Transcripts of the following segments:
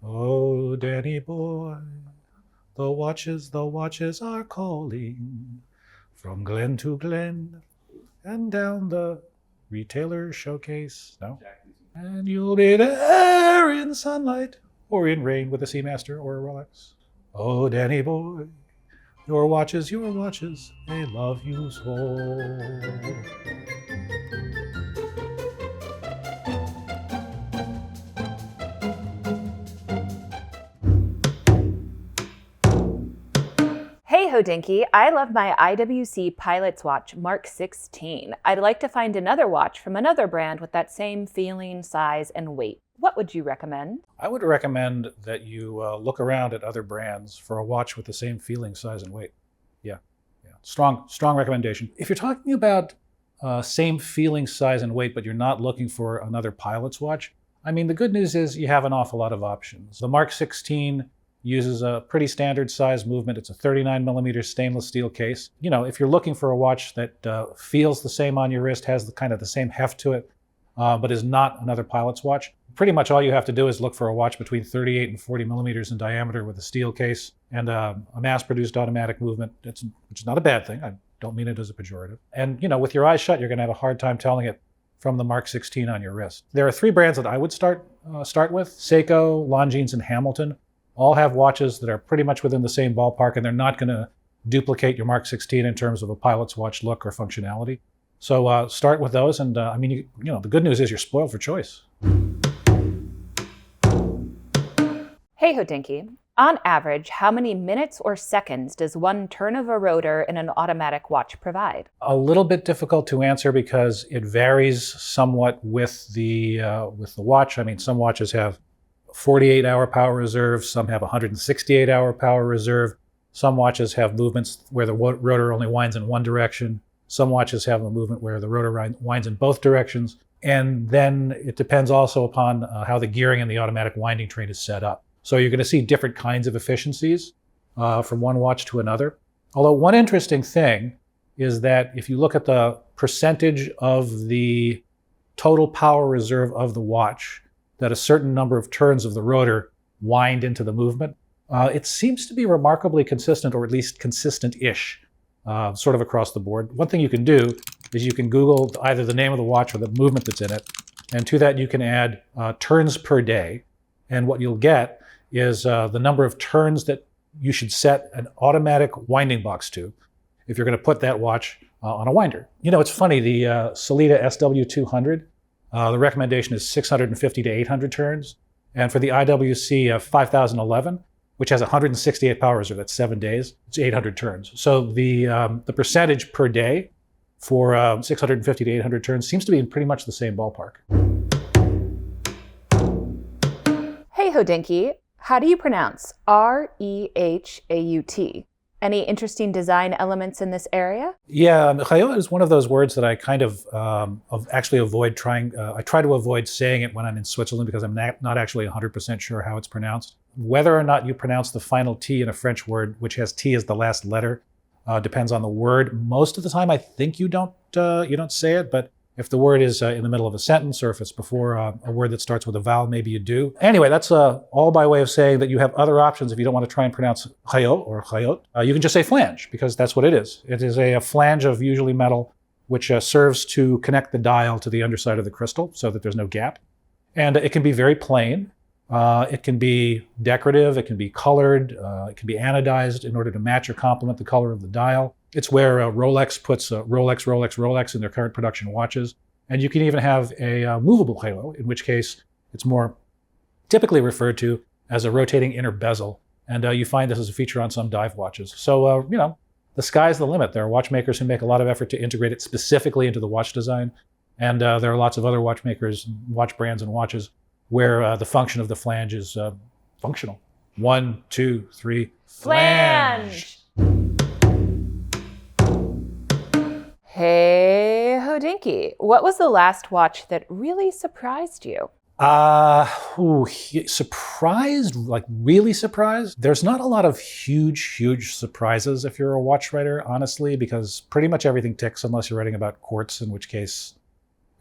Oh, Danny boy, the watches are calling from glen to glen and down the retailer showcase. No? And you'll be there in sunlight or in rain with a Seamaster or a Rolex. Oh, Danny boy, your watches, they love you so. Hey Hodinkee, I love my IWC Pilot's Watch Mark XVI. I'd like to find another watch from another brand with that same feeling, size, and weight. What would you recommend? I would recommend that you look around at other brands for a watch with the same feeling, size, and weight. Yeah. Strong recommendation. If you're talking about same feeling, size, and weight, but you're not looking for another Pilot's watch, I mean, the good news is you have an awful lot of options. The Mark XVI uses a pretty standard size movement. It's a 39 millimeter stainless steel case. You know, if you're looking for a watch that feels the same on your wrist, has the same heft to it, but is not another Pilot's watch, pretty much all you have to do is look for a watch between 38 and 40 millimeters in diameter with a steel case and a mass-produced automatic movement, which is not a bad thing. I don't mean it as a pejorative. And, you know, with your eyes shut, you're going to have a hard time telling it from the Mark XVI on your wrist. There are three brands that I would start with: Seiko, Longines, and Hamilton. All have watches that are pretty much within the same ballpark, and they're not going to duplicate your Mark XVI in terms of a Pilot's watch look or functionality. So start with those, and I mean, you know, the good news is you're spoiled for choice. Hey Hodinkee, on average, how many minutes or seconds does one turn of a rotor in an automatic watch provide? A little bit difficult to answer because it varies somewhat with the watch. I mean, some watches have 48-hour power reserve, some have 168-hour power reserve. Some watches have movements where the rotor only winds in one direction. Some watches have a movement where the rotor winds in both directions. And then it depends also upon how the gearing in the automatic winding train is set up. So you're going to see different kinds of efficiencies from one watch to another. Although one interesting thing is that if you look at the percentage of the total power reserve of the watch, that a certain number of turns of the rotor wind into the movement, it seems to be remarkably consistent, or at least consistent-ish, sort of across the board. One thing you can do is you can Google either the name of the watch or the movement that's in it, and to that you can add turns per day, and what you'll get is the number of turns that you should set an automatic winding box to if you're going to put that watch on a winder. You know, it's funny, the Sellita SW200, the recommendation is 650 to 800 turns. And for the IWC 5011, which has 168 power reserve, that's 7 days, it's 800 turns. So the percentage per day for 650 to 800 turns seems to be in pretty much the same ballpark. Hey Hodinkee, how do you pronounce rehaut? Any interesting design elements in this area? Yeah, rehaut is one of those words that I kind of actually avoid trying. I try to avoid saying it when I'm in Switzerland because I'm not actually 100% sure how it's pronounced. Whether or not you pronounce the final T in a French word, which has T as the last letter, depends on the word. Most of the time, I think you don't say it, but if the word is in the middle of a sentence, or if it's before a word that starts with a vowel, maybe you do. Anyway, that's all by way of saying that you have other options if you don't want to try and pronounce rehaut or rehaut. You can just say flange, because that's what it is. It is a flange of usually metal, which serves to connect the dial to the underside of the crystal so that there's no gap. And it can be very plain. It can be decorative. It can be colored. It can be anodized in order to match or complement the color of the dial. It's where Rolex puts Rolex in their current production watches. And you can even have a movable halo, in which case it's more typically referred to as a rotating inner bezel. And you find this as a feature on some dive watches. So, you know, the sky's the limit. There are watchmakers who make a lot of effort to integrate it specifically into the watch design. And there are lots of other watchmakers, watch brands and watches where the function of the flange is functional. 1, 2, 3, flange! Hey Hodinkee, what was the last watch that really surprised you? Surprised, like really surprised? There's not a lot of huge surprises if you're a watch writer, honestly, because pretty much everything ticks unless you're writing about quartz, in which case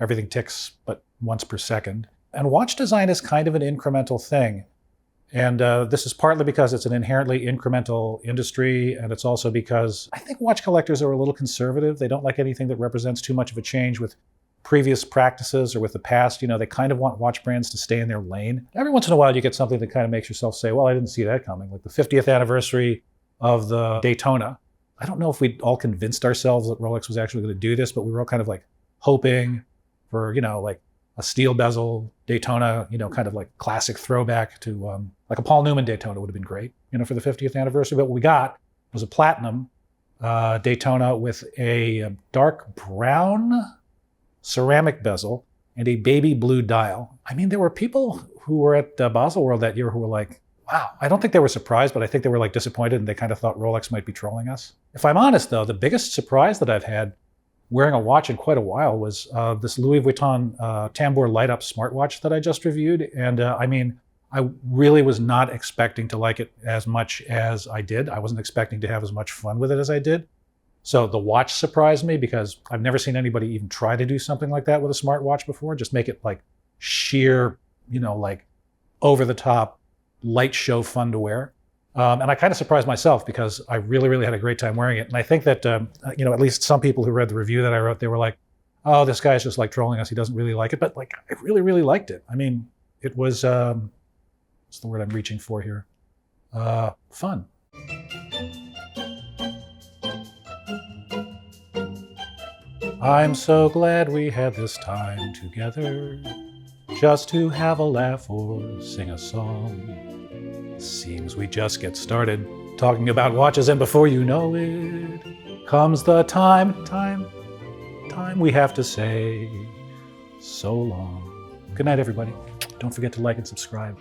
everything ticks but once per second. And watch design is kind of an incremental thing. And this is partly because it's an inherently incremental industry, and it's also because I think watch collectors are a little conservative. They don't like anything that represents too much of a change with previous practices or with the past. You know, they kind of want watch brands to stay in their lane. Every once in a while, you get something that kind of makes yourself say, well, I didn't see that coming. Like the 50th anniversary of the Daytona. I don't know if we all convinced ourselves that Rolex was actually going to do this, but we were all kind of like hoping for, you know, like a steel bezel Daytona, you know, kind of like classic throwback to like a Paul Newman Daytona would have been great, you know, for the 50th anniversary. But what we got was a platinum Daytona with a dark brown ceramic bezel and a baby blue dial. I mean, there were people who were at Basel World that year who were like, wow. I don't think they were surprised, but I think they were like disappointed and they kind of thought Rolex might be trolling us. If I'm honest though, the biggest surprise that I've had wearing a watch in quite a while was this Louis Vuitton tambour light-up smartwatch that I just reviewed. And I mean, I really was not expecting to like it as much as I did. I wasn't expecting to have as much fun with it as I did. So the watch surprised me because I've never seen anybody even try to do something like that with a smartwatch before. Just make it like sheer, you know, like over-the-top light show fun to wear. And I kind of surprised myself because I really, really had a great time wearing it. And I think that, you know, at least some people who read the review that I wrote, they were like, oh, this guy's just like trolling us. He doesn't really like it. But like, I really, really liked it. I mean, it was, what's the word I'm reaching for here? Fun. I'm so glad we had this time together, just to have a laugh or sing a song. Seems we just get started talking about watches, and before you know it, comes the time we have to say so long. Good night, everybody. Don't forget to like and subscribe.